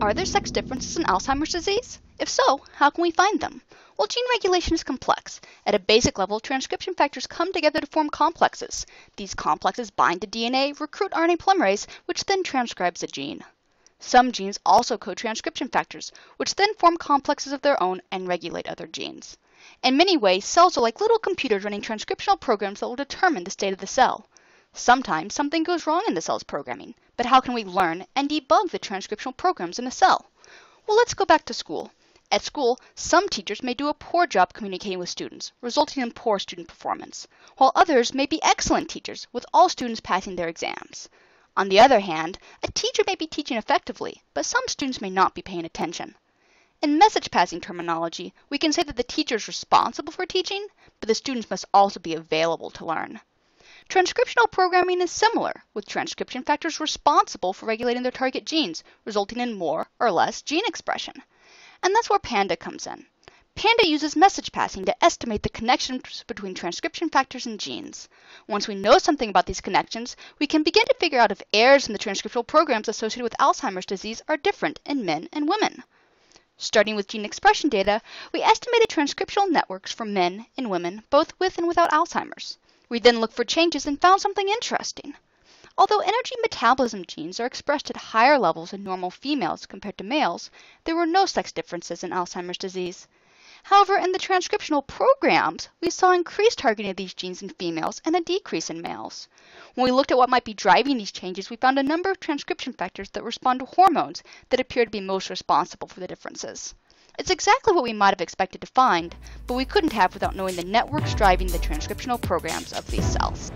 Are there sex differences in Alzheimer's disease? If so, how can we find them? Well, gene regulation is complex. At a basic level, transcription factors come together to form complexes. These complexes bind to DNA, recruit RNA polymerase, which then transcribes the gene. Some genes also code transcription factors, which then form complexes of their own and regulate other genes. In many ways, cells are like little computers running transcriptional programs that will determine the state of the cell. Sometimes something goes wrong in the cell's programming, but how can we learn and debug the transcriptional programs in a cell? Well, let's go back to school. At school, some teachers may do a poor job communicating with students, resulting in poor student performance, while others may be excellent teachers, with all students passing their exams. On the other hand, a teacher may be teaching effectively, but some students may not be paying attention. In message passing terminology, we can say that the teacher is responsible for teaching, but the students must also be available to learn. Transcriptional programming is similar, with transcription factors responsible for regulating their target genes, resulting in more or less gene expression. And that's where PANDA comes in. PANDA uses message passing to estimate the connections between transcription factors and genes. Once we know something about these connections, we can begin to figure out if errors in the transcriptional programs associated with Alzheimer's disease are different in men and women. Starting with gene expression data, we estimated transcriptional networks for men and women, both with and without Alzheimer's. We then looked for changes and found something interesting. Although energy metabolism genes are expressed at higher levels in normal females compared to males, there were no sex differences in Alzheimer's disease. However, in the transcriptional programs, we saw increased targeting of these genes in females and a decrease in males. When we looked at what might be driving these changes, we found a number of transcription factors that respond to hormones that appear to be most responsible for the differences. It's exactly what we might have expected to find, but we couldn't have without knowing the networks driving the transcriptional programs of these cells.